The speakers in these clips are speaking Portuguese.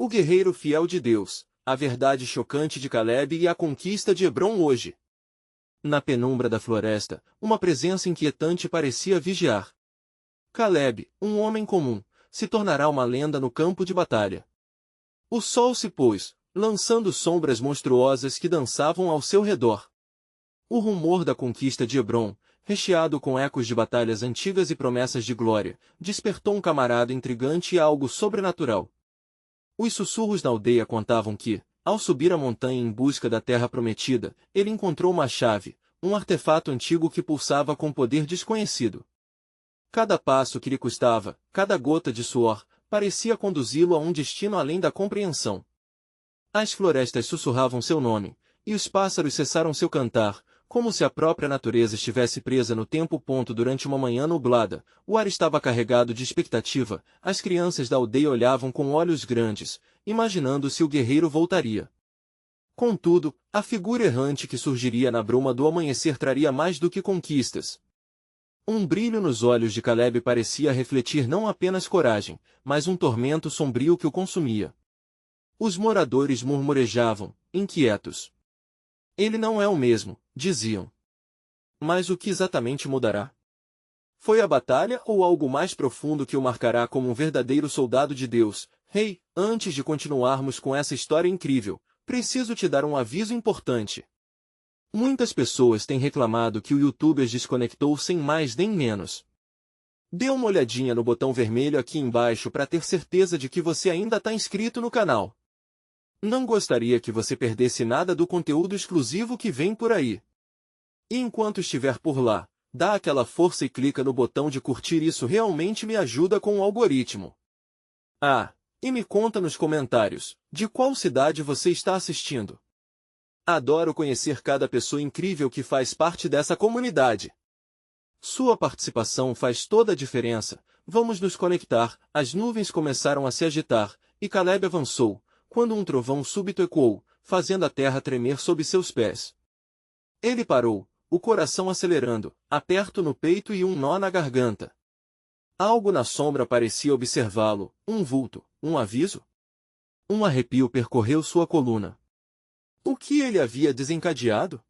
O guerreiro fiel de Deus, a verdade chocante de Caleb e a conquista de Hebrom hoje. Na penumbra da floresta, uma presença inquietante parecia vigiar. Caleb, um homem comum, se tornará uma lenda no campo de batalha. O sol se pôs, lançando sombras monstruosas que dançavam ao seu redor. O rumor da conquista de Hebrom, recheado com ecos de batalhas antigas e promessas de glória, despertou um camarada intrigante e algo sobrenatural. Os sussurros na aldeia contavam que, ao subir a montanha em busca da terra prometida, ele encontrou uma chave, um artefato antigo que pulsava com poder desconhecido. Cada passo que lhe custava, cada gota de suor, parecia conduzi-lo a um destino além da compreensão. As florestas sussurravam seu nome, e os pássaros cessaram seu cantar, como se a própria natureza estivesse presa no tempo ponto durante uma manhã nublada. O ar estava carregado de expectativa, as crianças da aldeia olhavam com olhos grandes, imaginando se o guerreiro voltaria. Contudo, a figura errante que surgiria na bruma do amanhecer traria mais do que conquistas. Um brilho nos olhos de Caleb parecia refletir não apenas coragem, mas um tormento sombrio que o consumia. Os moradores murmurejavam, inquietos. Ele não é o mesmo, diziam. Mas o que exatamente mudará? Foi a batalha ou algo mais profundo que o marcará como um verdadeiro soldado de Deus? Rei, antes de continuarmos com essa história incrível, preciso te dar um aviso importante. Muitas pessoas têm reclamado que o YouTube as desconectou sem mais nem menos. Dê uma olhadinha no botão vermelho aqui embaixo para ter certeza de que você ainda está inscrito no canal. Não gostaria que você perdesse nada do conteúdo exclusivo que vem por aí. E enquanto estiver por lá, dá aquela força e clica no botão de curtir, isso realmente me ajuda com o algoritmo. Ah, e me conta nos comentários, de qual cidade você está assistindo. Adoro conhecer cada pessoa incrível que faz parte dessa comunidade. Sua participação faz toda a diferença. Vamos nos conectar. As nuvens começaram a se agitar, e Caleb avançou, quando um trovão súbito ecoou, fazendo a terra tremer sob seus pés. Ele parou, o coração acelerando, aperto no peito e um nó na garganta. Algo na sombra parecia observá-lo, um vulto, um aviso? Um arrepio percorreu sua coluna. O que ele havia desencadeado?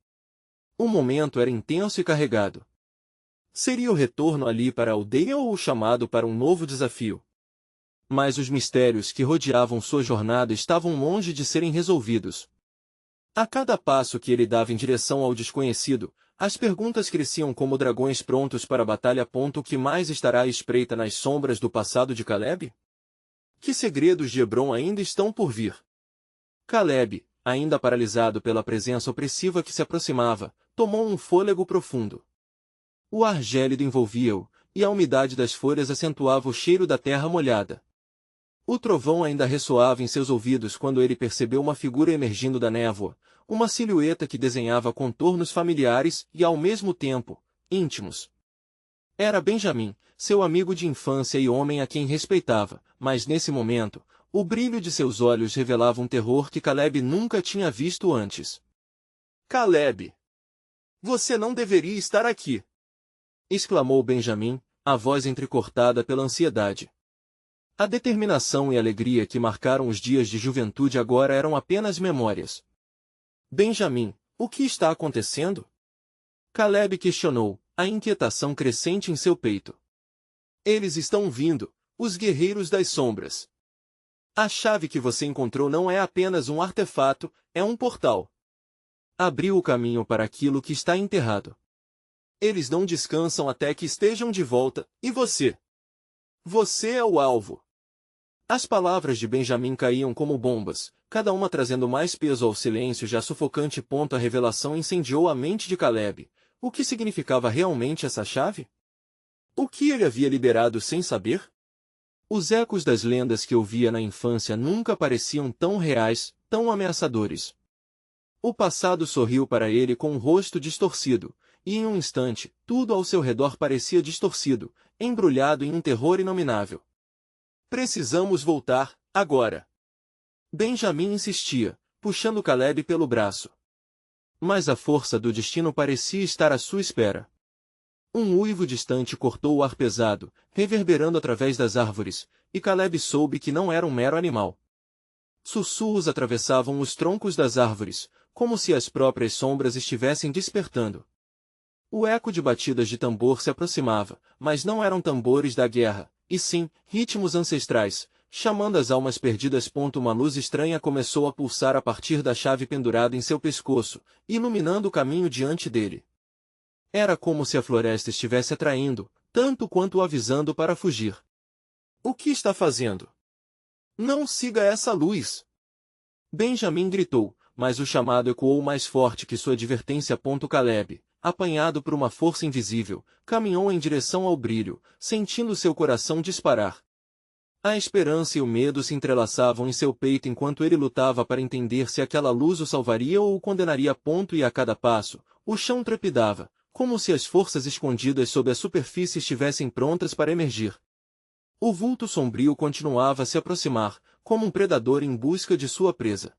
O momento era intenso e carregado. Seria o retorno ali para a aldeia ou o chamado para um novo desafio? Mas os mistérios que rodeavam sua jornada estavam longe de serem resolvidos. A cada passo que ele dava em direção ao desconhecido, as perguntas cresciam como dragões prontos para a batalha. O que mais estará à espreita nas sombras do passado de Caleb? Que segredos de Hebrom ainda estão por vir? Caleb, ainda paralisado pela presença opressiva que se aproximava, tomou um fôlego profundo. O ar gélido envolvia-o, e a umidade das folhas acentuava o cheiro da terra molhada. O trovão ainda ressoava em seus ouvidos quando ele percebeu uma figura emergindo da névoa, uma silhueta que desenhava contornos familiares e, ao mesmo tempo, íntimos. Era Benjamim, seu amigo de infância e homem a quem respeitava, mas nesse momento, o brilho de seus olhos revelava um terror que Caleb nunca tinha visto antes. Caleb! Você não deveria estar aqui! Exclamou Benjamim, a voz entrecortada pela ansiedade. A determinação e alegria que marcaram os dias de juventude agora eram apenas memórias. Benjamim, o que está acontecendo? Caleb questionou, a inquietação crescente em seu peito. Eles estão vindo, os guerreiros das sombras. A chave que você encontrou não é apenas um artefato, é um portal. Abriu o caminho para aquilo que está enterrado. Eles não descansam até que estejam de volta, e você? Você é o alvo. As palavras de Benjamim caíam como bombas, cada uma trazendo mais peso ao silêncio já sufocante. A revelação incendiou a mente de Caleb. O que significava realmente essa chave? O que ele havia liberado sem saber? Os ecos das lendas que ouvia na infância nunca pareciam tão reais, tão ameaçadores. O passado sorriu para ele com um rosto distorcido, e em um instante, tudo ao seu redor parecia distorcido, embrulhado em um terror inominável. Precisamos voltar, agora. Benjamim insistia, puxando Caleb pelo braço. Mas a força do destino parecia estar à sua espera. Um uivo distante cortou o ar pesado, reverberando através das árvores, e Caleb soube que não era um mero animal. Sussurros atravessavam os troncos das árvores, como se as próprias sombras estivessem despertando. O eco de batidas de tambor se aproximava, mas não eram tambores da guerra, e sim, ritmos ancestrais, chamando as almas perdidas. Uma luz estranha começou a pulsar a partir da chave pendurada em seu pescoço, iluminando o caminho diante dele. Era como se a floresta estivesse atraindo, tanto quanto avisando para fugir. O que está fazendo? Não siga essa luz! Benjamin gritou, mas o chamado ecoou mais forte que sua advertência. Caleb, apanhado por uma força invisível, caminhou em direção ao brilho, sentindo seu coração disparar. A esperança e o medo se entrelaçavam em seu peito enquanto ele lutava para entender se aquela luz o salvaria ou o condenaria. E a cada passo, o chão trepidava, como se as forças escondidas sob a superfície estivessem prontas para emergir. O vulto sombrio continuava a se aproximar, como um predador em busca de sua presa.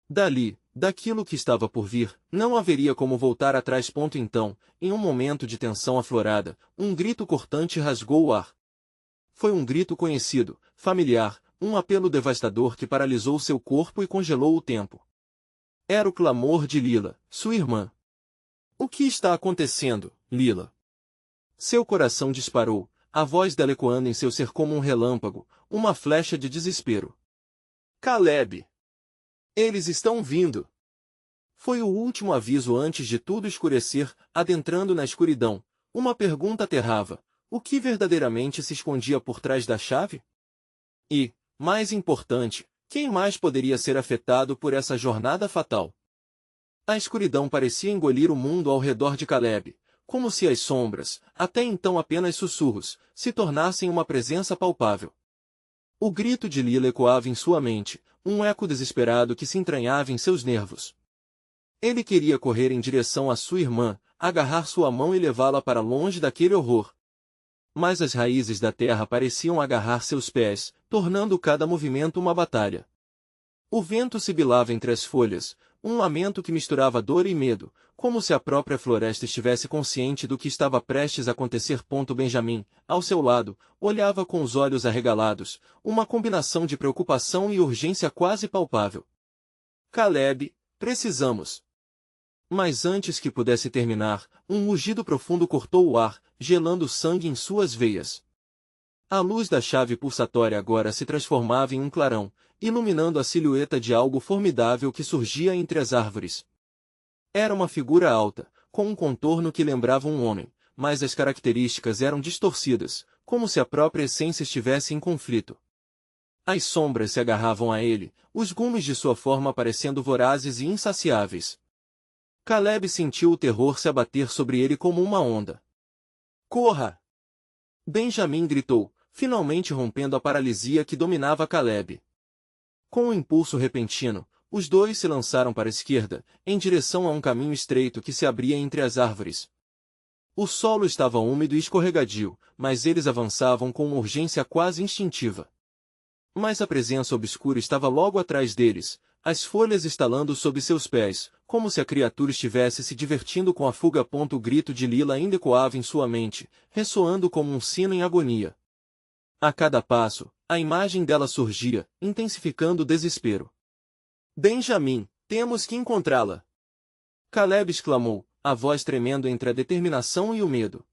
Dali, daquilo que estava por vir, não haveria como voltar atrás. Então, em um momento de tensão aflorada, um grito cortante rasgou o ar. Foi um grito conhecido, familiar, um apelo devastador que paralisou seu corpo e congelou o tempo. Era o clamor de Lila, sua irmã. O que está acontecendo, Lila? Seu coração disparou, a voz dela ecoando em seu ser como um relâmpago, uma flecha de desespero. Caleb! Eles estão vindo! Foi o último aviso antes de tudo escurecer, adentrando na escuridão. Uma pergunta aterrava. O que verdadeiramente se escondia por trás da chave? E, mais importante, quem mais poderia ser afetado por essa jornada fatal? A escuridão parecia engolir o mundo ao redor de Caleb, como se as sombras, até então apenas sussurros, se tornassem uma presença palpável. O grito de Lila ecoava em sua mente, um eco desesperado que se entranhava em seus nervos. Ele queria correr em direção à sua irmã, agarrar sua mão e levá-la para longe daquele horror. Mas as raízes da terra pareciam agarrar seus pés, tornando cada movimento uma batalha. O vento sibilava entre as folhas, um lamento que misturava dor e medo, como se a própria floresta estivesse consciente do que estava prestes a acontecer. Benjamin, ao seu lado, olhava com os olhos arregalados, uma combinação de preocupação e urgência quase palpável. Caleb, precisamos. Mas antes que pudesse terminar, um mugido profundo cortou o ar, gelando o sangue em suas veias. A luz da chave pulsatória agora se transformava em um clarão, iluminando a silhueta de algo formidável que surgia entre as árvores. Era uma figura alta, com um contorno que lembrava um homem, mas as características eram distorcidas, como se a própria essência estivesse em conflito. As sombras se agarravam a ele, os gumes de sua forma parecendo vorazes e insaciáveis. Caleb sentiu o terror se abater sobre ele como uma onda. Corra! Benjamin gritou, finalmente rompendo a paralisia que dominava Caleb. Com um impulso repentino, os dois se lançaram para a esquerda, em direção a um caminho estreito que se abria entre as árvores. O solo estava úmido e escorregadio, mas eles avançavam com uma urgência quase instintiva. Mas a presença obscura estava logo atrás deles, as folhas estalando sob seus pés, como se a criatura estivesse se divertindo com a fuga. O grito de Lila ainda ecoava em sua mente, ressoando como um sino em agonia. A cada passo, a imagem dela surgia, intensificando o desespero. Benjamin, temos que encontrá-la! Caleb exclamou, a voz tremendo entre a determinação e o medo.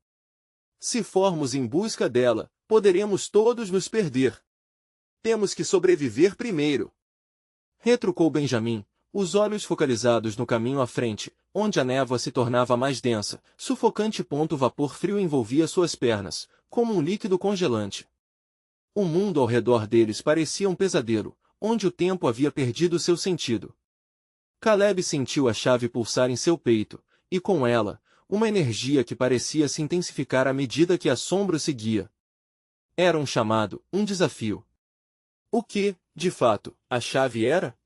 Se formos em busca dela, poderemos todos nos perder. Temos que sobreviver primeiro. Retrucou Benjamin, os olhos focalizados no caminho à frente, onde a névoa se tornava mais densa, sufocante. Vapor frio envolvia suas pernas, como um líquido congelante. O mundo ao redor deles parecia um pesadelo, onde o tempo havia perdido seu sentido. Caleb sentiu a chave pulsar em seu peito, e com ela, uma energia que parecia se intensificar à medida que a sombra seguia. Era um chamado, um desafio. O que, de fato, a chave era?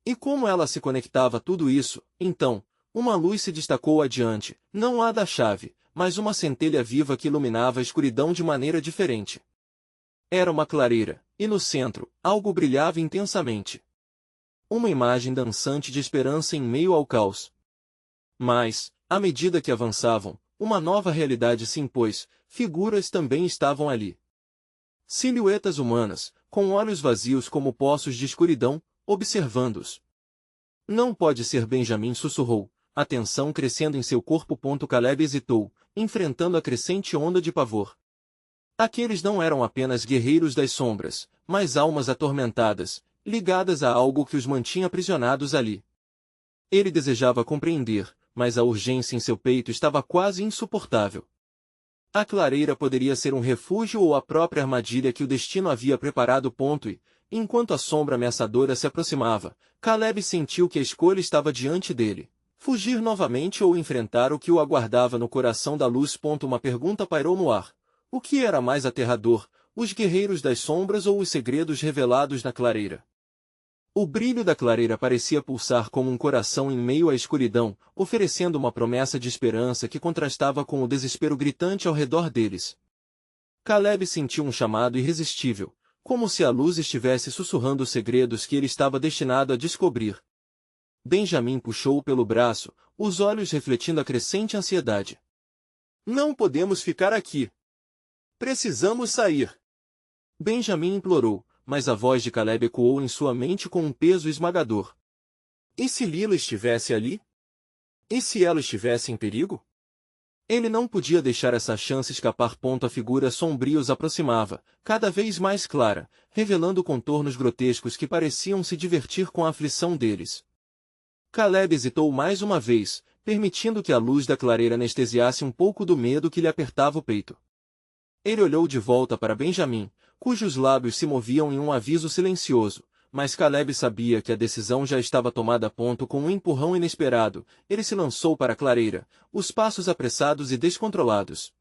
E como ela se conectava a tudo isso, então, uma luz se destacou adiante, não a da chave, mas uma centelha viva que iluminava a escuridão de maneira diferente. Era uma clareira, e no centro, algo brilhava intensamente. Uma imagem dançante de esperança em meio ao caos. Mas, à medida que avançavam, uma nova realidade se impôs, figuras também estavam ali. Silhuetas humanas, com olhos vazios como poços de escuridão, observando-os. Não pode ser, Benjamin sussurrou, a tensão crescendo em seu corpo. Caleb hesitou, enfrentando a crescente onda de pavor. Aqueles não eram apenas guerreiros das sombras, mas almas atormentadas, ligadas a algo que os mantinha aprisionados ali. Ele desejava compreender, mas a urgência em seu peito estava quase insuportável. A clareira poderia ser um refúgio ou a própria armadilha que o destino havia preparado. E, enquanto a sombra ameaçadora se aproximava, Caleb sentiu que a escolha estava diante dele. Fugir novamente ou enfrentar o que o aguardava no coração da luz. Uma pergunta pairou no ar. O que era mais aterrador, os guerreiros das sombras ou os segredos revelados na clareira? O brilho da clareira parecia pulsar como um coração em meio à escuridão, oferecendo uma promessa de esperança que contrastava com o desespero gritante ao redor deles. Caleb sentiu um chamado irresistível, como se a luz estivesse sussurrando segredos que ele estava destinado a descobrir. Benjamin puxou-o pelo braço, os olhos refletindo a crescente ansiedade. Não podemos ficar aqui. Precisamos sair. Benjamin implorou, mas a voz de Caleb ecoou em sua mente com um peso esmagador. E se Lila estivesse ali? E se ela estivesse em perigo? Ele não podia deixar essa chance escapar. A figura sombria os aproximava, cada vez mais clara, revelando contornos grotescos que pareciam se divertir com a aflição deles. Caleb hesitou mais uma vez, permitindo que a luz da clareira anestesiasse um pouco do medo que lhe apertava o peito. Ele olhou de volta para Benjamin, cujos lábios se moviam em um aviso silencioso, mas Caleb sabia que a decisão já estava tomada. Com um empurrão inesperado, ele se lançou para a clareira, os passos apressados e descontrolados.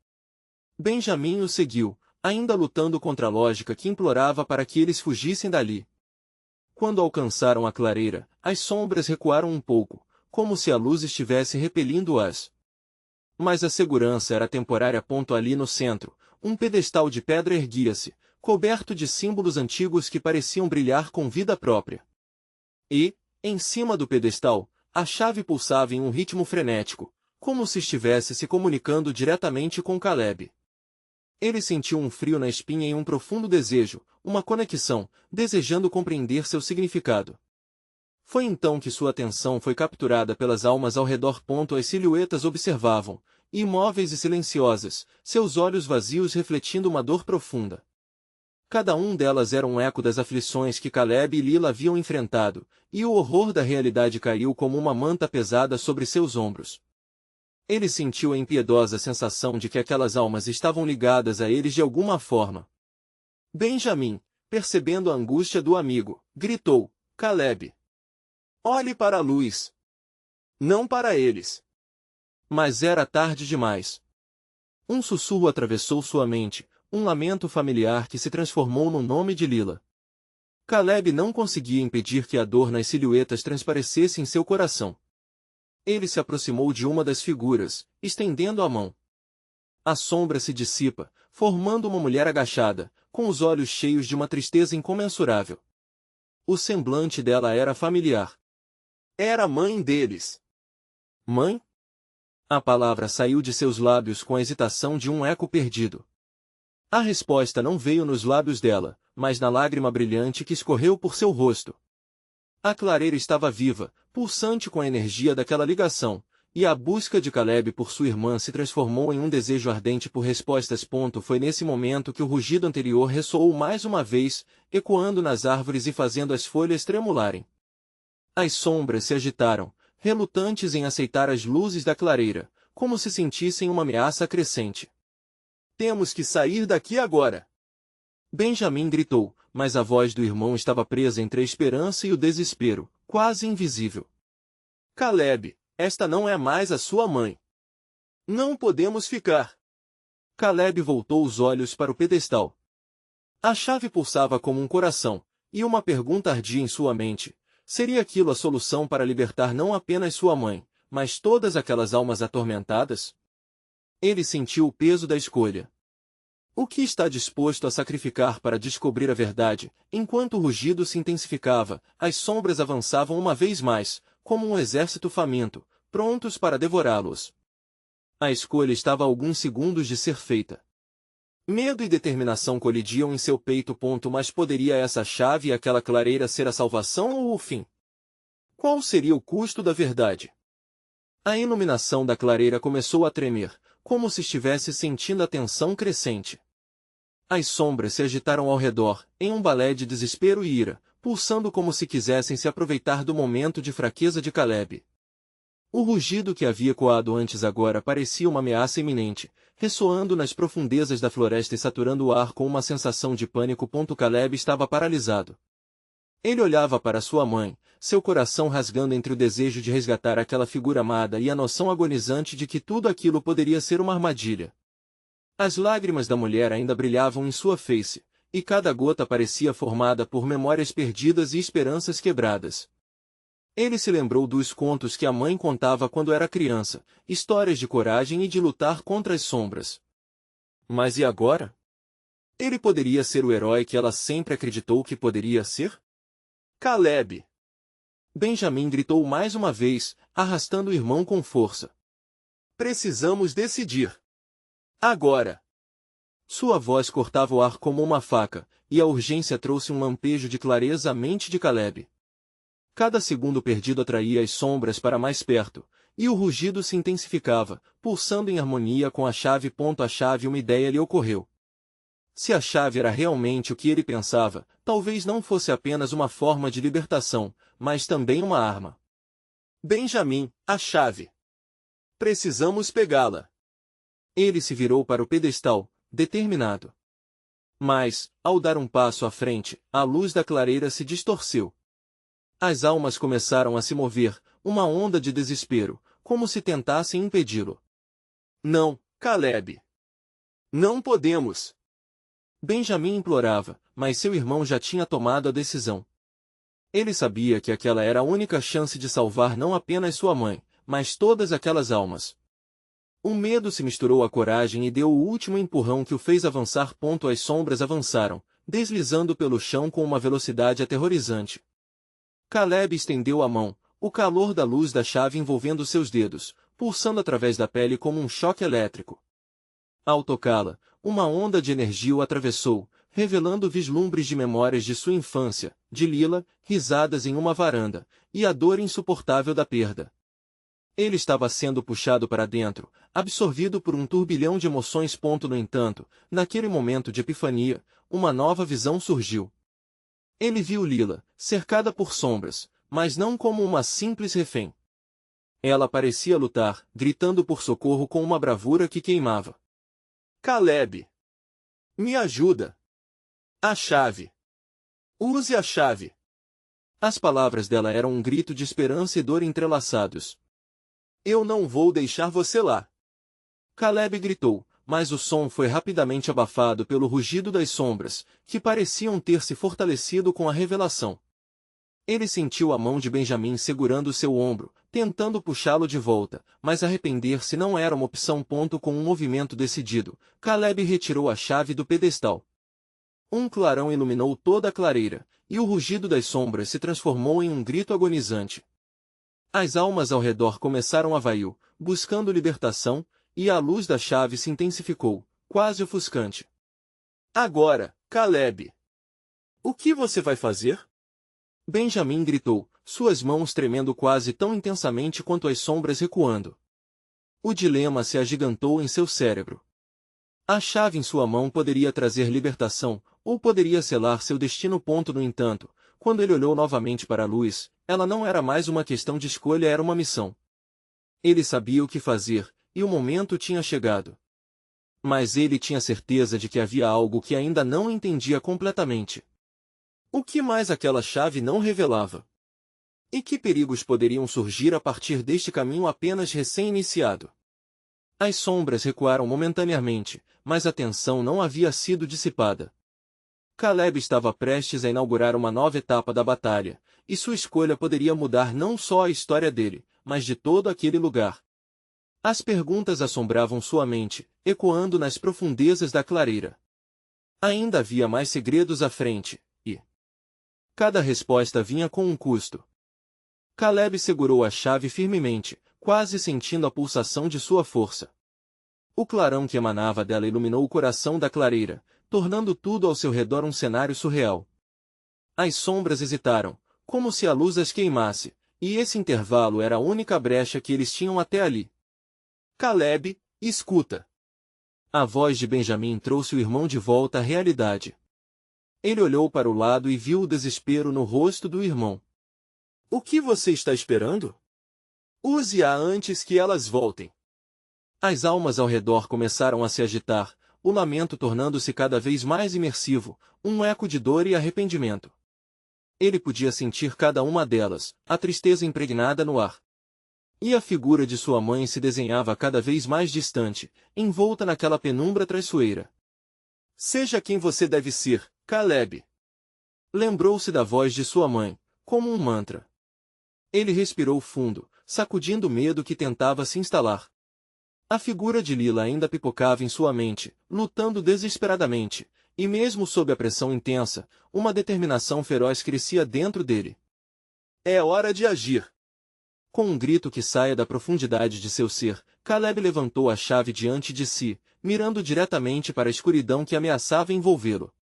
Benjamin o seguiu, ainda lutando contra a lógica que implorava para que eles fugissem dali. Quando alcançaram a clareira, as sombras recuaram um pouco, como se a luz estivesse repelindo-as. Mas a segurança era temporária. Ali no centro, um pedestal de pedra erguia-se, coberto de símbolos antigos que pareciam brilhar com vida própria. E, em cima do pedestal, a chave pulsava em um ritmo frenético, como se estivesse se comunicando diretamente com Caleb. Ele sentiu um frio na espinha e um profundo desejo, uma conexão, desejando compreender seu significado. Foi então que sua atenção foi capturada pelas almas ao redor. As silhuetas observavam, imóveis e silenciosas, seus olhos vazios refletindo uma dor profunda. Cada um delas era um eco das aflições que Caleb e Lila haviam enfrentado, e o horror da realidade caiu como uma manta pesada sobre seus ombros. Ele sentiu a impiedosa sensação de que aquelas almas estavam ligadas a eles de alguma forma. Benjamin, percebendo a angústia do amigo, gritou, Caleb, olhe para a luz. Não para eles. Mas era tarde demais. Um sussurro atravessou sua mente, um lamento familiar que se transformou no nome de Lila. Caleb não conseguia impedir que a dor nas silhuetas transparecesse em seu coração. Ele se aproximou de uma das figuras, estendendo a mão. A sombra se dissipa, formando uma mulher agachada, com os olhos cheios de uma tristeza incomensurável. O semblante dela era familiar. Era a mãe deles. Mãe? A palavra saiu de seus lábios com a hesitação de um eco perdido. A resposta não veio nos lábios dela, mas na lágrima brilhante que escorreu por seu rosto. A clareira estava viva, pulsante com a energia daquela ligação, e a busca de Caleb por sua irmã se transformou em um desejo ardente por respostas. Foi nesse momento que o rugido anterior ressoou mais uma vez, ecoando nas árvores e fazendo as folhas tremularem. As sombras se agitaram, relutantes em aceitar as luzes da clareira, como se sentissem uma ameaça crescente. Temos que sair daqui agora! Benjamin gritou, mas a voz do irmão estava presa entre a esperança e o desespero, quase invisível. Caleb, esta não é mais a sua mãe. Não podemos ficar. Caleb voltou os olhos para o pedestal. A chave pulsava como um coração, e uma pergunta ardia em sua mente. Seria aquilo a solução para libertar não apenas sua mãe, mas todas aquelas almas atormentadas? Ele sentiu o peso da escolha. O que está disposto a sacrificar para descobrir a verdade? Enquanto o rugido se intensificava, as sombras avançavam uma vez mais, como um exército faminto, prontos para devorá-los. A escolha estava a alguns segundos de ser feita. Medo e determinação colidiam em seu peito. Mas poderia essa chave e aquela clareira ser a salvação ou o fim? Qual seria o custo da verdade? A iluminação da clareira começou a tremer, como se estivesse sentindo a tensão crescente. As sombras se agitaram ao redor, em um balé de desespero e ira, pulsando como se quisessem se aproveitar do momento de fraqueza de Caleb. O rugido que havia ecoado antes agora parecia uma ameaça iminente, ressoando nas profundezas da floresta e saturando o ar com uma sensação de pânico. Caleb estava paralisado. Ele olhava para sua mãe, seu coração rasgando entre o desejo de resgatar aquela figura amada e a noção agonizante de que tudo aquilo poderia ser uma armadilha. As lágrimas da mulher ainda brilhavam em sua face, e cada gota parecia formada por memórias perdidas e esperanças quebradas. Ele se lembrou dos contos que a mãe contava quando era criança, histórias de coragem e de lutar contra as sombras. Mas e agora? Ele poderia ser o herói que ela sempre acreditou que poderia ser? Caleb! Benjamin gritou mais uma vez, arrastando o irmão com força. Precisamos decidir. Agora! Sua voz cortava o ar como uma faca, e a urgência trouxe um lampejo de clareza à mente de Caleb. Cada segundo perdido atraía as sombras para mais perto, e o rugido se intensificava, pulsando em harmonia com a chave. A chave. Uma ideia lhe ocorreu. Se a chave era realmente o que ele pensava, talvez não fosse apenas uma forma de libertação, mas também uma arma. Benjamin, a chave! Precisamos pegá-la! Ele se virou para o pedestal, determinado. Mas, ao dar um passo à frente, a luz da clareira se distorceu. As almas começaram a se mover, uma onda de desespero, como se tentassem impedi-lo. Não, Caleb! Não podemos! Benjamin implorava, mas seu irmão já tinha tomado a decisão. Ele sabia que aquela era a única chance de salvar não apenas sua mãe, mas todas aquelas almas. O medo se misturou à coragem e deu o último empurrão que o fez avançar. As sombras avançaram, deslizando pelo chão com uma velocidade aterrorizante. Caleb estendeu a mão, o calor da luz da chave envolvendo seus dedos, pulsando através da pele como um choque elétrico. Ao tocá-la, uma onda de energia o atravessou, revelando vislumbres de memórias de sua infância, de Lila, risadas em uma varanda, e a dor insuportável da perda. Ele estava sendo puxado para dentro, absorvido por um turbilhão de emoções. No entanto, naquele momento de epifania, uma nova visão surgiu. Ele viu Lila, cercada por sombras, mas não como uma simples refém. Ela parecia lutar, gritando por socorro com uma bravura que queimava. Caleb! Me ajuda! A chave! Use a chave! As palavras dela eram um grito de esperança e dor entrelaçados. Eu não vou deixar você lá! Caleb gritou, mas o som foi rapidamente abafado pelo rugido das sombras, que pareciam ter se fortalecido com a revelação. Ele sentiu a mão de Benjamin segurando seu ombro, tentando puxá-lo de volta, mas arrepender-se não era uma opção. Com um movimento decidido, Caleb retirou a chave do pedestal. Um clarão iluminou toda a clareira, e o rugido das sombras se transformou em um grito agonizante. As almas ao redor começaram a vair, buscando libertação, e a luz da chave se intensificou, quase ofuscante. Agora, Caleb! O que você vai fazer? Benjamin gritou, suas mãos tremendo quase tão intensamente quanto as sombras recuando. O dilema se agigantou em seu cérebro. A chave em sua mão poderia trazer libertação, ou poderia selar seu destino. No entanto, quando ele olhou novamente para a luz, ela não era mais uma questão de escolha, era uma missão. Ele sabia o que fazer, e o momento tinha chegado. Mas ele tinha certeza de que havia algo que ainda não entendia completamente. O que mais aquela chave não revelava? E que perigos poderiam surgir a partir deste caminho apenas recém-iniciado? As sombras recuaram momentaneamente, mas a tensão não havia sido dissipada. Caleb estava prestes a inaugurar uma nova etapa da batalha, e sua escolha poderia mudar não só a história dele, mas de todo aquele lugar. As perguntas assombravam sua mente, ecoando nas profundezas da clareira. Ainda havia mais segredos à frente, e cada resposta vinha com um custo. Caleb segurou a chave firmemente, quase sentindo a pulsação de sua força. O clarão que emanava dela iluminou o coração da clareira, tornando tudo ao seu redor um cenário surreal. As sombras hesitaram, como se a luz as queimasse, e esse intervalo era a única brecha que eles tinham até ali. Caleb, escuta. A voz de Benjamim trouxe o irmão de volta à realidade. Ele olhou para o lado e viu o desespero no rosto do irmão. O que você está esperando? Use-a antes que elas voltem. As almas ao redor começaram a se agitar, o lamento tornando-se cada vez mais imersivo, um eco de dor e arrependimento. Ele podia sentir cada uma delas, a tristeza impregnada no ar. E a figura de sua mãe se desenhava cada vez mais distante, envolta naquela penumbra traiçoeira. Seja quem você deve ser, Caleb. Lembrou-se da voz de sua mãe, como um mantra. Ele respirou fundo, sacudindo o medo que tentava se instalar. A figura de Lila ainda pipocava em sua mente, lutando desesperadamente, e mesmo sob a pressão intensa, uma determinação feroz crescia dentro dele. É hora de agir. Com um grito que saia da profundidade de seu ser, Caleb levantou a chave diante de si, mirando diretamente para a escuridão que ameaçava envolvê-lo.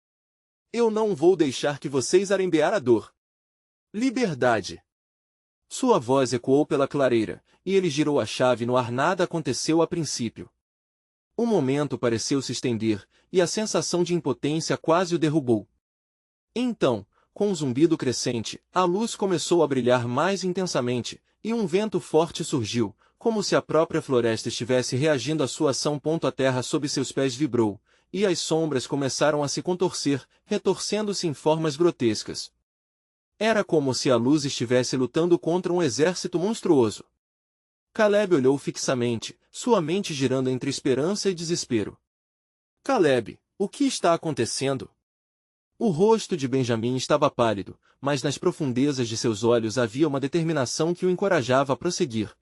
Eu não vou deixar que vocês arembear a dor. Liberdade! Sua voz ecoou pela clareira, e ele girou a chave no ar. Nada aconteceu a princípio. O momento pareceu se estender, e a sensação de impotência quase o derrubou. Então, com um zumbido crescente, a luz começou a brilhar mais intensamente, e um vento forte surgiu, como se a própria floresta estivesse reagindo à sua ação. A terra sob seus pés vibrou, e as sombras começaram a se contorcer, retorcendo-se em formas grotescas. Era como se a luz estivesse lutando contra um exército monstruoso. Caleb olhou fixamente, sua mente girando entre esperança e desespero. Caleb, o que está acontecendo? O rosto de Benjamim estava pálido, mas nas profundezas de seus olhos havia uma determinação que o encorajava a prosseguir.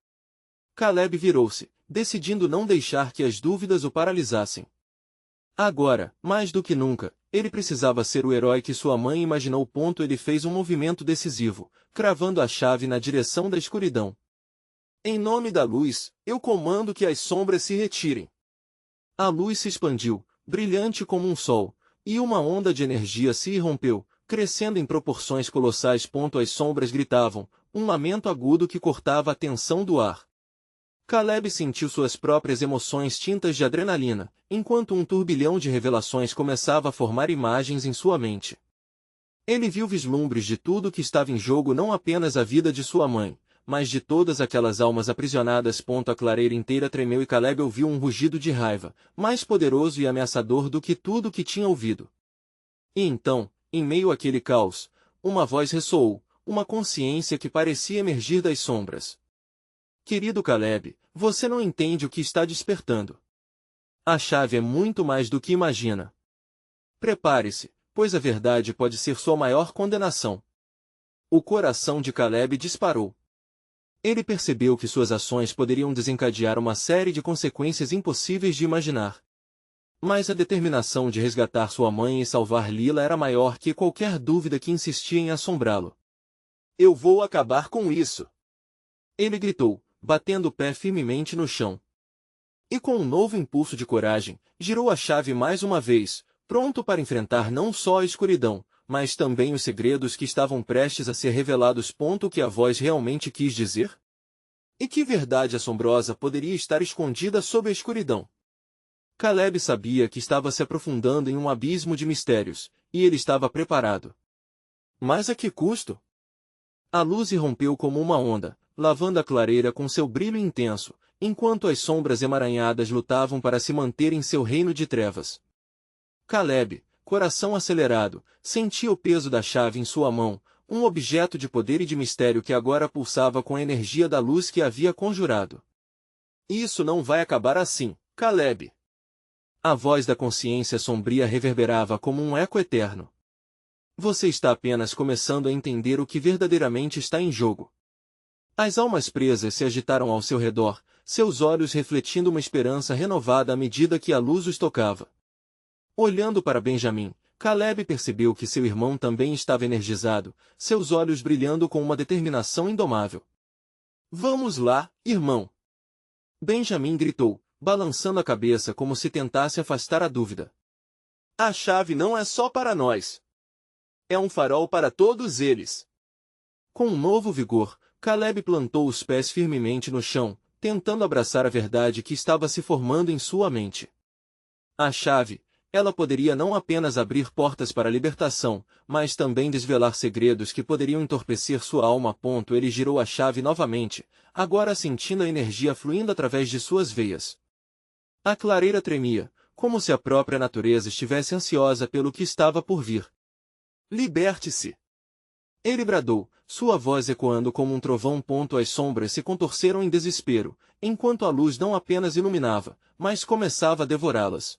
Caleb virou-se, decidindo não deixar que as dúvidas o paralisassem. Agora, mais do que nunca, ele precisava ser o herói que sua mãe imaginou. Ele fez um movimento decisivo, cravando a chave na direção da escuridão. Em nome da luz, eu comando que as sombras se retirem. A luz se expandiu, brilhante como um sol, e uma onda de energia se irrompeu, crescendo em proporções colossais. As sombras gritavam, um lamento agudo que cortava a tensão do ar. Caleb sentiu suas próprias emoções tintas de adrenalina, enquanto um turbilhão de revelações começava a formar imagens em sua mente. Ele viu vislumbres de tudo que estava em jogo, não apenas a vida de sua mãe, mas de todas aquelas almas aprisionadas. A clareira inteira tremeu e Caleb ouviu um rugido de raiva, mais poderoso e ameaçador do que tudo que tinha ouvido. E então, em meio àquele caos, uma voz ressoou, uma consciência que parecia emergir das sombras. Querido Caleb, você não entende o que está despertando. A chave é muito mais do que imagina. Prepare-se, pois a verdade pode ser sua maior condenação. O coração de Caleb disparou. Ele percebeu que suas ações poderiam desencadear uma série de consequências impossíveis de imaginar. Mas a determinação de resgatar sua mãe e salvar Lila era maior que qualquer dúvida que insistia em assombrá-lo. Eu vou acabar com isso! Ele gritou, batendo o pé firmemente no chão. E com um novo impulso de coragem, girou a chave mais uma vez, pronto para enfrentar não só a escuridão, mas também os segredos que estavam prestes a ser revelados. O que a voz realmente quis dizer? E que verdade assombrosa poderia estar escondida sob a escuridão? Caleb sabia que estava se aprofundando em um abismo de mistérios, e ele estava preparado. Mas a que custo? A luz irrompeu como uma onda, lavando a clareira com seu brilho intenso, enquanto as sombras emaranhadas lutavam para se manter em seu reino de trevas. Caleb, coração acelerado, sentia o peso da chave em sua mão, um objeto de poder e de mistério que agora pulsava com a energia da luz que havia conjurado. Isso não vai acabar assim, Caleb. A voz da consciência sombria reverberava como um eco eterno. Você está apenas começando a entender o que verdadeiramente está em jogo. As almas presas se agitaram ao seu redor, seus olhos refletindo uma esperança renovada à medida que a luz os tocava. Olhando para Benjamim, Caleb percebeu que seu irmão também estava energizado, seus olhos brilhando com uma determinação indomável. Vamos lá, irmão! Benjamim gritou, balançando a cabeça como se tentasse afastar a dúvida. A chave não é só para nós. É um farol para todos eles. Com um novo vigor, Caleb plantou os pés firmemente no chão, tentando abraçar a verdade que estava se formando em sua mente. A chave, ela poderia não apenas abrir portas para a libertação, mas também desvelar segredos que poderiam entorpecer sua alma. Ele girou a chave novamente, agora sentindo a energia fluindo através de suas veias. A clareira tremia, como se a própria natureza estivesse ansiosa pelo que estava por vir. Liberte-se! Ele bradou, sua voz ecoando como um trovão. As sombras se contorceram em desespero, enquanto a luz não apenas iluminava, mas começava a devorá-las.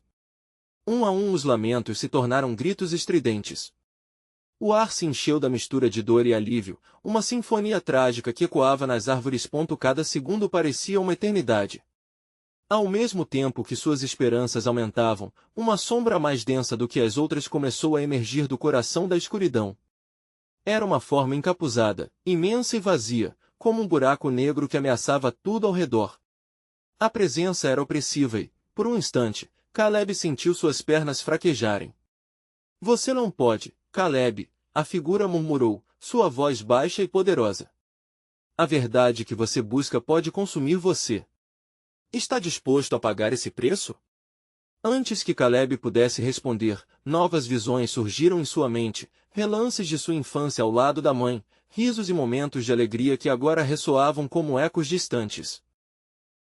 Um a um os lamentos se tornaram gritos estridentes. O ar se encheu da mistura de dor e alívio, uma sinfonia trágica que ecoava nas árvores. Cada segundo parecia uma eternidade. Ao mesmo tempo que suas esperanças aumentavam, uma sombra mais densa do que as outras começou a emergir do coração da escuridão. Era uma forma encapuzada, imensa e vazia, como um buraco negro que ameaçava tudo ao redor. A presença era opressiva e, por um instante, Caleb sentiu suas pernas fraquejarem. Você não pode, Caleb, a figura murmurou, sua voz baixa e poderosa. A verdade que você busca pode consumir você. Está disposto a pagar esse preço? Antes que Caleb pudesse responder, novas visões surgiram em sua mente, relances de sua infância ao lado da mãe, risos e momentos de alegria que agora ressoavam como ecos distantes.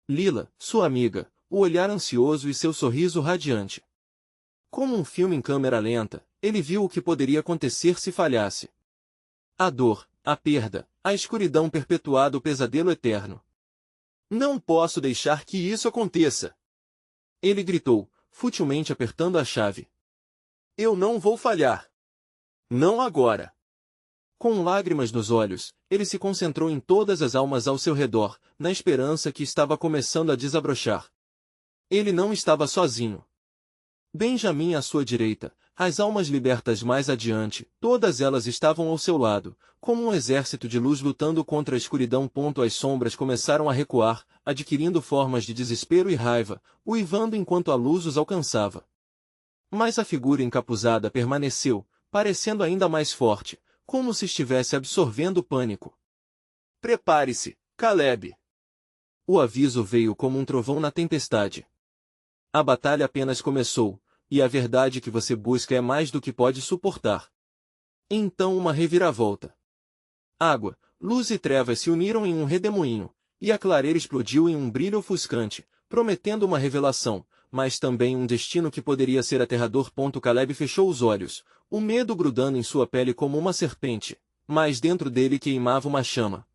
Lila, sua amiga, o olhar ansioso e seu sorriso radiante. Como um filme em câmera lenta, ele viu o que poderia acontecer se falhasse. A dor, a perda, a escuridão perpetuada, o pesadelo eterno. Não posso deixar que isso aconteça! Ele gritou, futilmente apertando a chave. Eu não vou falhar! Não agora! Com lágrimas nos olhos, ele se concentrou em todas as almas ao seu redor, na esperança que estava começando a desabrochar. Ele não estava sozinho. Benjamin à sua direita, as almas libertas mais adiante, todas elas estavam ao seu lado, como um exército de luz lutando contra a escuridão. As sombras começaram a recuar, adquirindo formas de desespero e raiva, uivando enquanto a luz os alcançava. Mas a figura encapuzada permaneceu, parecendo ainda mais forte, como se estivesse absorvendo o pânico. Prepare-se, Caleb! O aviso veio como um trovão na tempestade. A batalha apenas começou, e a verdade que você busca é mais do que pode suportar. Então uma reviravolta. Água, luz e trevas se uniram em um redemoinho, e a clareira explodiu em um brilho ofuscante, prometendo uma revelação, mas também um destino que poderia ser aterrador. Caleb fechou os olhos, o medo grudando em sua pele como uma serpente, mas dentro dele queimava uma chama.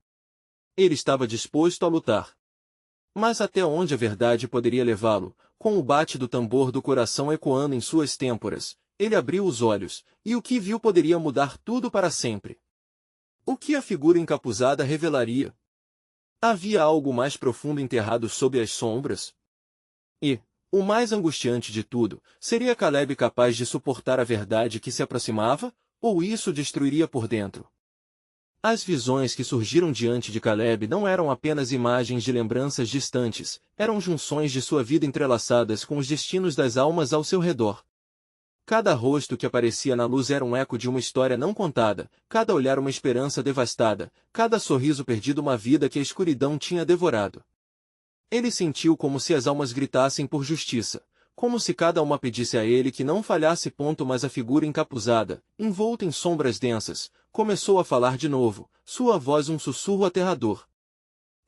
Ele estava disposto a lutar. Mas até onde a verdade poderia levá-lo? Com o bate do tambor do coração ecoando em suas têmporas, ele abriu os olhos, e o que viu poderia mudar tudo para sempre. O que a figura encapuzada revelaria? Havia algo mais profundo enterrado sob as sombras? E, o mais angustiante de tudo, seria Caleb capaz de suportar a verdade que se aproximava, ou isso destruiria por dentro? As visões que surgiram diante de Caleb não eram apenas imagens de lembranças distantes, eram junções de sua vida entrelaçadas com os destinos das almas ao seu redor. Cada rosto que aparecia na luz era um eco de uma história não contada, cada olhar uma esperança devastada, cada sorriso perdido uma vida que a escuridão tinha devorado. Ele sentiu como se as almas gritassem por justiça, como se cada uma pedisse a ele que não falhasse. Mas a figura encapuzada, envolta em sombras densas, começou a falar de novo, sua voz um sussurro aterrador.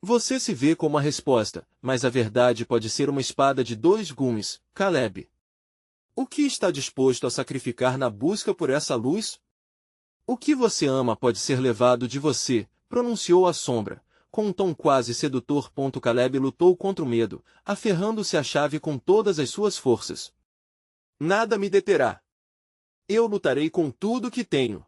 Você se vê como a resposta, mas a verdade pode ser uma espada de dois gumes, Caleb. O que está disposto a sacrificar na busca por essa luz? O que você ama pode ser levado de você, pronunciou a sombra, com um tom quase sedutor. Caleb lutou contra o medo, aferrando-se à chave com todas as suas forças. Nada me deterá. Eu lutarei com tudo que tenho.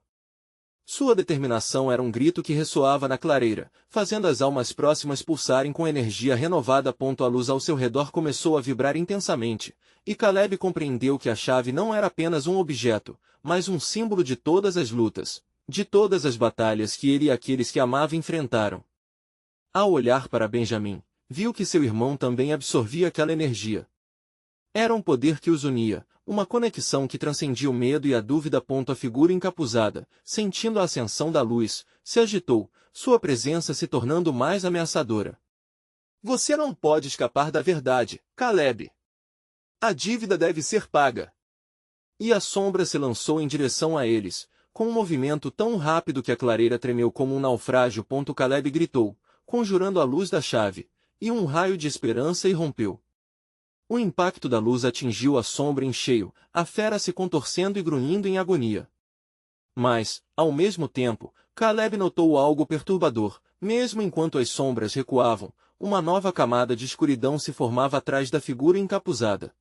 Sua determinação era um grito que ressoava na clareira, fazendo as almas próximas pulsarem com energia renovada. A luz ao seu redor começou a vibrar intensamente, e Caleb compreendeu que a chave não era apenas um objeto, mas um símbolo de todas as lutas, de todas as batalhas que ele e aqueles que amava enfrentaram. Ao olhar para Benjamin, viu que seu irmão também absorvia aquela energia. Era um poder que os unia, uma conexão que transcendia o medo e a dúvida. A figura encapuzada, sentindo a ascensão da luz, se agitou, sua presença se tornando mais ameaçadora. Você não pode escapar da verdade, Caleb. A dívida deve ser paga. E a sombra se lançou em direção a eles, com um movimento tão rápido que a clareira tremeu como um naufrágio. Caleb gritou, conjurando a luz da chave, e um raio de esperança irrompeu. O impacto da luz atingiu a sombra em cheio, a fera se contorcendo e grunhindo em agonia. Mas, ao mesmo tempo, Caleb notou algo perturbador. Mesmo enquanto as sombras recuavam, uma nova camada de escuridão se formava atrás da figura encapuzada.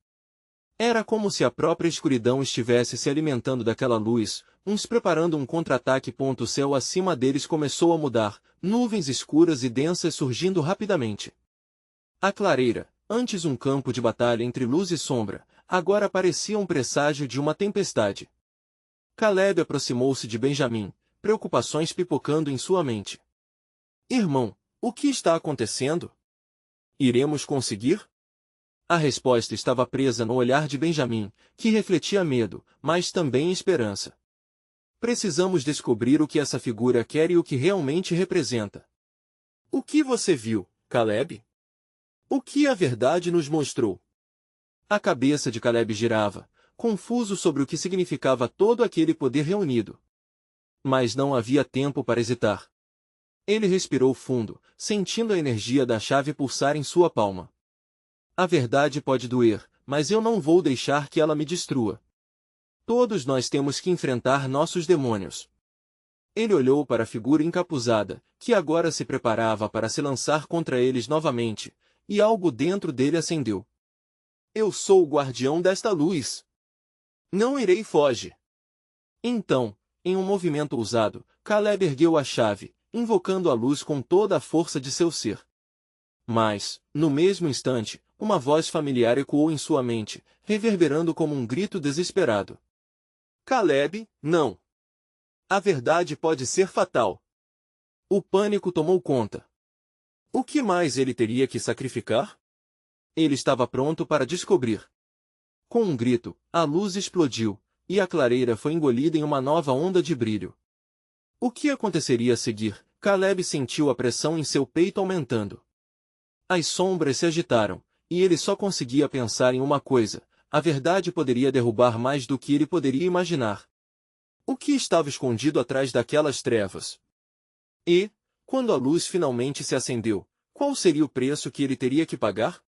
Era como se a própria escuridão estivesse se alimentando daquela luz, uns preparando um contra-ataque. O céu acima deles começou a mudar, nuvens escuras e densas surgindo rapidamente. A clareira, antes um campo de batalha entre luz e sombra, agora parecia um presságio de uma tempestade. Caleb aproximou-se de Benjamim, preocupações pipocando em sua mente. Irmão, o que está acontecendo? Iremos conseguir? A resposta estava presa no olhar de Benjamim, que refletia medo, mas também esperança. Precisamos descobrir o que essa figura quer e o que realmente representa. O que você viu, Caleb? O que a verdade nos mostrou? A cabeça de Caleb girava, confuso sobre o que significava todo aquele poder reunido. Mas não havia tempo para hesitar. Ele respirou fundo, sentindo a energia da chave pulsar em sua palma. A verdade pode doer, mas eu não vou deixar que ela me destrua. Todos nós temos que enfrentar nossos demônios. Ele olhou para a figura encapuzada, que agora se preparava para se lançar contra eles novamente, e algo dentro dele acendeu. Eu sou o guardião desta luz. Não irei fugir. Então, em um movimento ousado, Caleb ergueu a chave, invocando a luz com toda a força de seu ser. Mas, no mesmo instante, uma voz familiar ecoou em sua mente, reverberando como um grito desesperado. Caleb, não! A verdade pode ser fatal. O pânico tomou conta. O que mais ele teria que sacrificar? Ele estava pronto para descobrir. Com um grito, a luz explodiu, e a clareira foi engolida em uma nova onda de brilho. O que aconteceria a seguir? Caleb sentiu a pressão em seu peito aumentando. As sombras se agitaram, e ele só conseguia pensar em uma coisa: a verdade poderia derrubar mais do que ele poderia imaginar. O que estava escondido atrás daquelas trevas? E, quando a luz finalmente se acendeu, qual seria o preço que ele teria que pagar?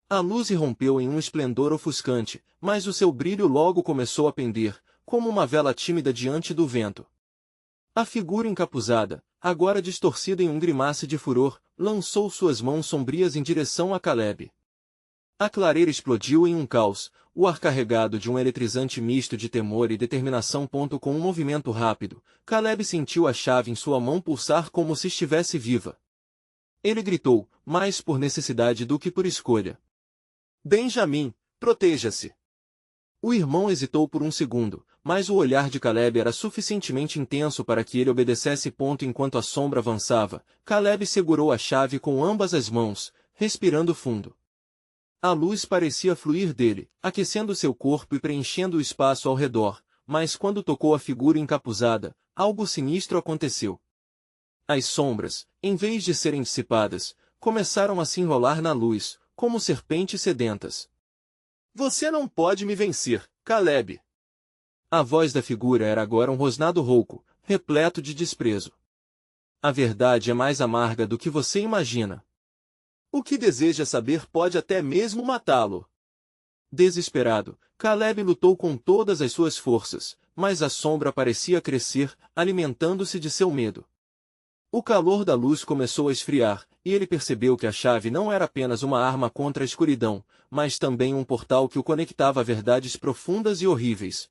A luz irrompeu em um esplendor ofuscante, mas o seu brilho logo começou a pender, como uma vela tímida diante do vento. A figura encapuzada, agora distorcida em um grimace de furor, lançou suas mãos sombrias em direção a Caleb. A clareira explodiu em um caos, o ar carregado de um eletrizante misto de temor e determinação. Com um movimento rápido, Caleb sentiu a chave em sua mão pulsar como se estivesse viva. Ele gritou, mais por necessidade do que por escolha. Benjamim, proteja-se! O irmão hesitou por um segundo, mas o olhar de Caleb era suficientemente intenso para que ele obedecesse. Enquanto a sombra avançava, Caleb segurou a chave com ambas as mãos, respirando fundo. A luz parecia fluir dele, aquecendo seu corpo e preenchendo o espaço ao redor, mas quando tocou a figura encapuzada, algo sinistro aconteceu. As sombras, em vez de serem dissipadas, começaram a se enrolar na luz, como serpentes sedentas. Você não pode me vencer, Caleb! A voz da figura era agora um rosnado rouco, repleto de desprezo. A verdade é mais amarga do que você imagina. O que deseja saber pode até mesmo matá-lo. Desesperado, Caleb lutou com todas as suas forças, mas a sombra parecia crescer, alimentando-se de seu medo. O calor da luz começou a esfriar, e ele percebeu que a chave não era apenas uma arma contra a escuridão, mas também um portal que o conectava a verdades profundas e horríveis.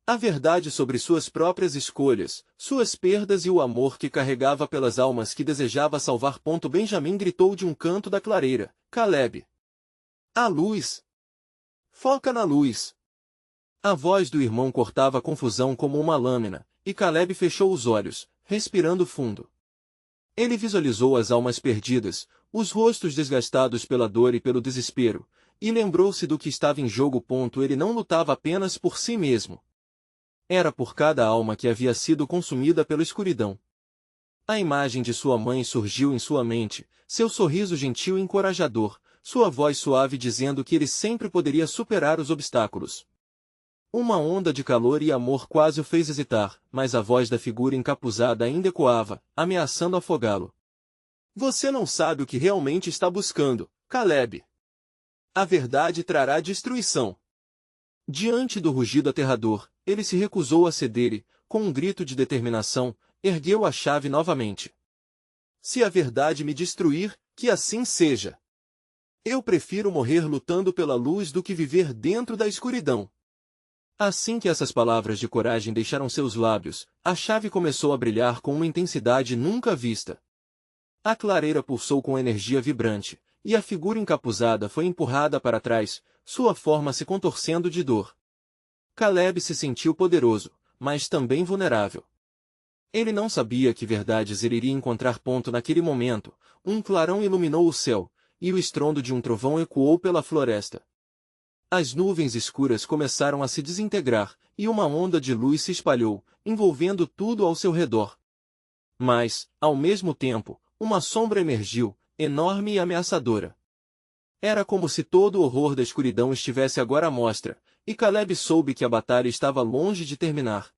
A verdade sobre suas próprias escolhas, suas perdas e o amor que carregava pelas almas que desejava salvar. Benjamim gritou de um canto da clareira, Caleb! A luz! Foca na luz! A voz do irmão cortava a confusão como uma lâmina, e Caleb fechou os olhos, respirando fundo. Ele visualizou as almas perdidas, os rostos desgastados pela dor e pelo desespero, e lembrou-se do que estava em jogo. Ele não lutava apenas por si mesmo. Era por cada alma que havia sido consumida pela escuridão. A imagem de sua mãe surgiu em sua mente, seu sorriso gentil e encorajador, sua voz suave dizendo que ele sempre poderia superar os obstáculos. Uma onda de calor e amor quase o fez hesitar, mas a voz da figura encapuzada ainda ecoava, ameaçando afogá-lo. Você não sabe o que realmente está buscando, Caleb. A verdade trará destruição. Diante do rugido aterrador, ele se recusou a ceder e, com um grito de determinação, ergueu a chave novamente. Se a verdade me destruir, que assim seja. Eu prefiro morrer lutando pela luz do que viver dentro da escuridão. Assim que essas palavras de coragem deixaram seus lábios, a chave começou a brilhar com uma intensidade nunca vista. A clareira pulsou com energia vibrante, e a figura encapuzada foi empurrada para trás, sua forma se contorcendo de dor. Caleb se sentiu poderoso, mas também vulnerável. Ele não sabia que verdades ele iria encontrar. Naquele momento, um clarão iluminou o céu, e o estrondo de um trovão ecoou pela floresta. As nuvens escuras começaram a se desintegrar, e uma onda de luz se espalhou, envolvendo tudo ao seu redor. Mas, ao mesmo tempo, uma sombra emergiu, enorme e ameaçadora. Era como se todo o horror da escuridão estivesse agora à mostra, e Caleb soube que a batalha estava longe de terminar.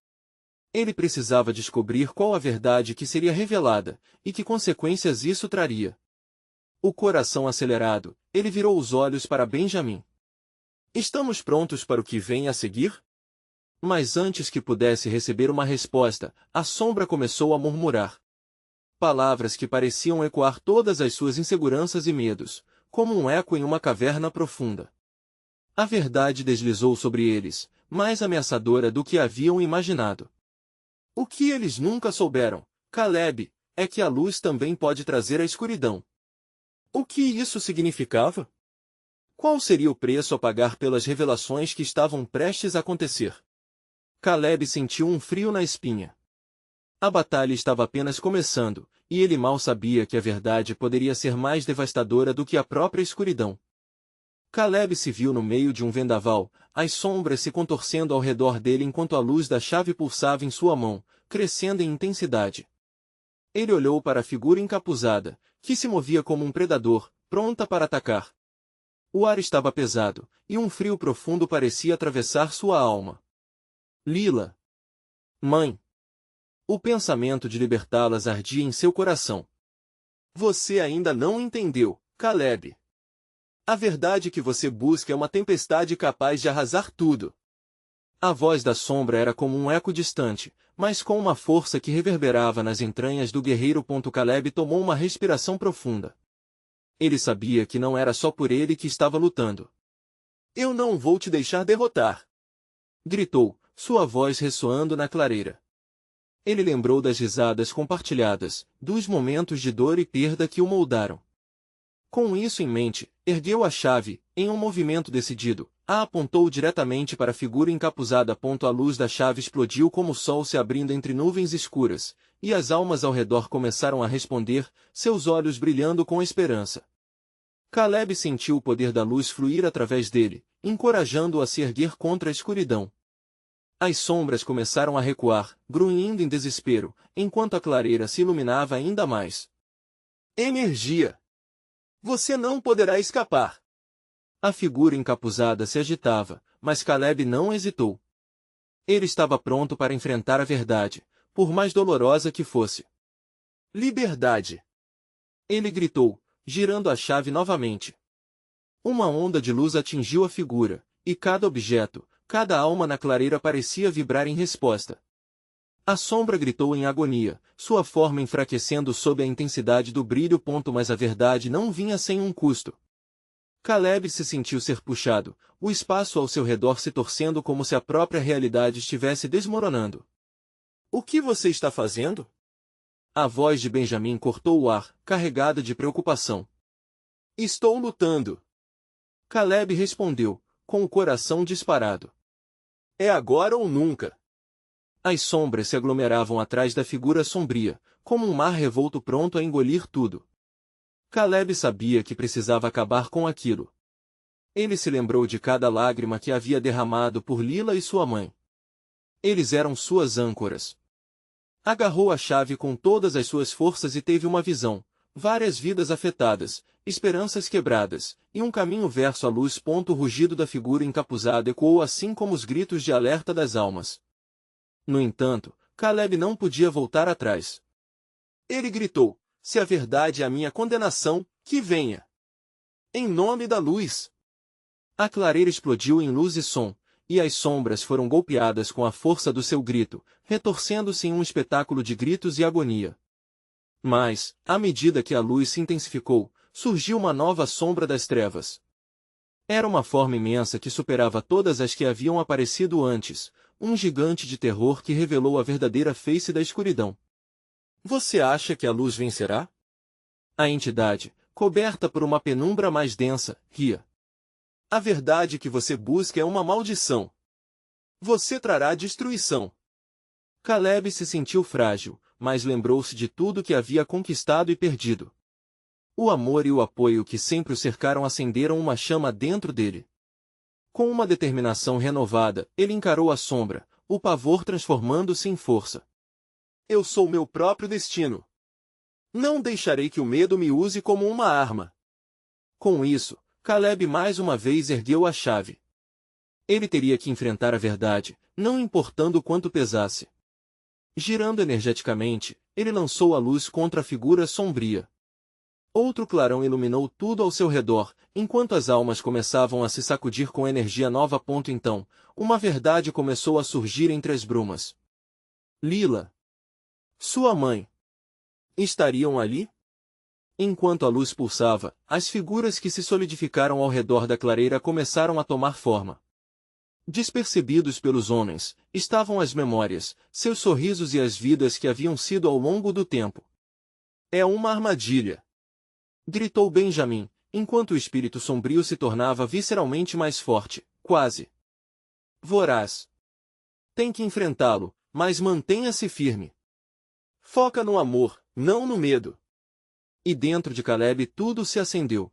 Ele precisava descobrir qual a verdade que seria revelada, e que consequências isso traria. O coração acelerado, ele virou os olhos para Benjamin. Estamos prontos para o que vem a seguir? Mas antes que pudesse receber uma resposta, a sombra começou a murmurar. Palavras que pareciam ecoar todas as suas inseguranças e medos, como um eco em uma caverna profunda. A verdade deslizou sobre eles, mais ameaçadora do que haviam imaginado. O que eles nunca souberam, Caleb, é que a luz também pode trazer a escuridão. O que isso significava? Qual seria o preço a pagar pelas revelações que estavam prestes a acontecer? Caleb sentiu um frio na espinha. A batalha estava apenas começando, e ele mal sabia que a verdade poderia ser mais devastadora do que a própria escuridão. Caleb se viu no meio de um vendaval, as sombras se contorcendo ao redor dele enquanto a luz da chave pulsava em sua mão, crescendo em intensidade. Ele olhou para a figura encapuzada, que se movia como um predador, pronta para atacar. O ar estava pesado, e um frio profundo parecia atravessar sua alma. Lila. Mãe. O pensamento de libertá-las ardia em seu coração. Você ainda não entendeu, Caleb. A verdade que você busca é uma tempestade capaz de arrasar tudo. A voz da sombra era como um eco distante, mas com uma força que reverberava nas entranhas do guerreiro. Caleb tomou uma respiração profunda. Ele sabia que não era só por ele que estava lutando. Eu não vou te deixar derrotar! Gritou, sua voz ressoando na clareira. Ele lembrou das risadas compartilhadas, dos momentos de dor e perda que o moldaram. Com isso em mente, ergueu a chave, em um movimento decidido, a apontou diretamente para a figura encapuzada. A luz da chave explodiu como o sol se abrindo entre nuvens escuras, e as almas ao redor começaram a responder, seus olhos brilhando com esperança. Caleb sentiu o poder da luz fluir através dele, encorajando-o a se erguer contra a escuridão. As sombras começaram a recuar, grunhindo em desespero, enquanto a clareira se iluminava ainda mais. Energia! Você não poderá escapar! A figura encapuzada se agitava, mas Caleb não hesitou. Ele estava pronto para enfrentar a verdade, por mais dolorosa que fosse. Liberdade! Ele gritou, girando a chave novamente. Uma onda de luz atingiu a figura, e cada objeto, cada alma na clareira parecia vibrar em resposta. A sombra gritou em agonia, sua forma enfraquecendo sob a intensidade do brilho. Mas a verdade não vinha sem um custo. Caleb se sentiu ser puxado, o espaço ao seu redor se torcendo como se a própria realidade estivesse desmoronando. O que você está fazendo? A voz de Benjamin cortou o ar, carregada de preocupação. Estou lutando. Caleb respondeu, com o coração disparado. É agora ou nunca. As sombras se aglomeravam atrás da figura sombria, como um mar revolto pronto a engolir tudo. Caleb sabia que precisava acabar com aquilo. Ele se lembrou de cada lágrima que havia derramado por Lila e sua mãe. Eles eram suas âncoras. Agarrou a chave com todas as suas forças e teve uma visão, várias vidas afetadas, esperanças quebradas, e um caminho verso à luz. O rugido da figura encapuzada ecoou assim como os gritos de alerta das almas. No entanto, Caleb não podia voltar atrás. Ele gritou: se a verdade é a minha condenação, que venha. Em nome da luz. A clareira explodiu em luz e som, e as sombras foram golpeadas com a força do seu grito, retorcendo-se em um espetáculo de gritos e agonia. Mas, à medida que a luz se intensificou, surgiu uma nova sombra das trevas. Era uma forma imensa que superava todas as que haviam aparecido antes, um gigante de terror que revelou a verdadeira face da escuridão. Você acha que a luz vencerá? A entidade, coberta por uma penumbra mais densa, ria. A verdade que você busca é uma maldição. Você trará destruição. Caleb se sentiu frágil, mas lembrou-se de tudo que havia conquistado e perdido. O amor e o apoio que sempre o cercaram acenderam uma chama dentro dele. Com uma determinação renovada, ele encarou a sombra, o pavor transformando-se em força. Eu sou meu próprio destino. Não deixarei que o medo me use como uma arma. Com isso, Caleb mais uma vez ergueu a chave. Ele teria que enfrentar a verdade, não importando quanto pesasse. Girando energeticamente, ele lançou a luz contra a figura sombria. Outro clarão iluminou tudo ao seu redor, enquanto as almas começavam a se sacudir com energia nova. Então, uma verdade começou a surgir entre as brumas. Lila, sua mãe, estariam ali? Enquanto a luz pulsava, as figuras que se solidificaram ao redor da clareira começaram a tomar forma. Despercebidos pelos homens, estavam as memórias, seus sorrisos e as vidas que haviam sido ao longo do tempo. É uma armadilha! Gritou Benjamin, enquanto o espírito sombrio se tornava visceralmente mais forte, quase voraz. Tem que enfrentá-lo, mas mantenha-se firme. Foca no amor, não no medo. E dentro de Caleb tudo se acendeu.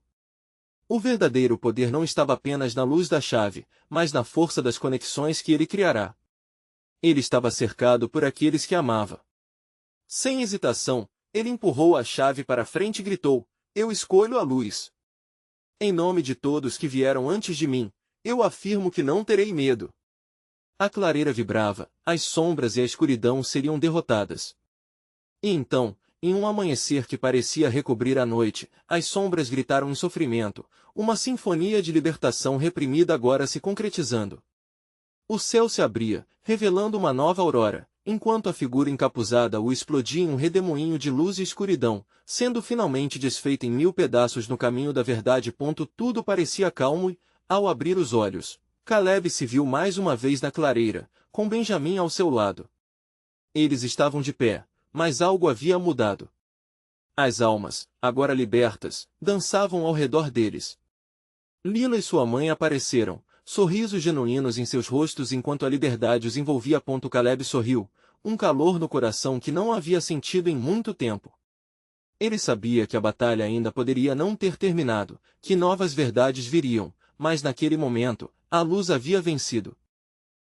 O verdadeiro poder não estava apenas na luz da chave, mas na força das conexões que ele criará. Ele estava cercado por aqueles que amava. Sem hesitação, ele empurrou a chave para frente e gritou: eu escolho a luz. Em nome de todos que vieram antes de mim, eu afirmo que não terei medo. A clareira vibrava, as sombras e a escuridão seriam derrotadas. E então, em um amanhecer que parecia recobrir a noite, as sombras gritaram em sofrimento, uma sinfonia de libertação reprimida agora se concretizando. O céu se abria, revelando uma nova aurora, enquanto a figura encapuzada o explodia em um redemoinho de luz e escuridão, sendo finalmente desfeita em 1000 pedaços no caminho da verdade. Tudo parecia calmo e, ao abrir os olhos, Caleb se viu mais uma vez na clareira, com Benjamin ao seu lado. Eles estavam de pé, mas algo havia mudado. As almas, agora libertas, dançavam ao redor deles. Lila e sua mãe apareceram, sorrisos genuínos em seus rostos enquanto a liberdade os envolvia. Caleb sorriu, um calor no coração que não havia sentido em muito tempo. Ele sabia que a batalha ainda poderia não ter terminado, que novas verdades viriam, mas naquele momento, a luz havia vencido.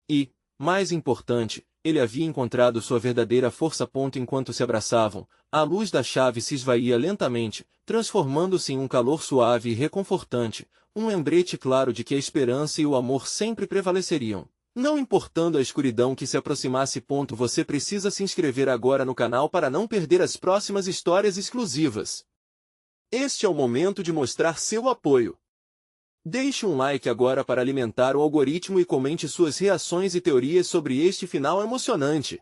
E, mais importante, ele havia encontrado sua verdadeira força. Enquanto se abraçavam, a luz da chave se esvaía lentamente, transformando-se em um calor suave e reconfortante, um lembrete claro de que a esperança e o amor sempre prevaleceriam, não importando a escuridão que se aproximasse. Você precisa se inscrever agora no canal para não perder as próximas histórias exclusivas. Este é o momento de mostrar seu apoio. Deixe um like agora para alimentar o algoritmo e comente suas reações e teorias sobre este final emocionante.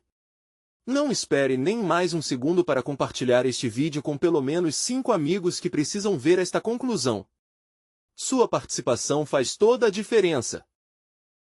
Não espere nem mais um segundo para compartilhar este vídeo com pelo menos 5 amigos que precisam ver esta conclusão. Sua participação faz toda a diferença.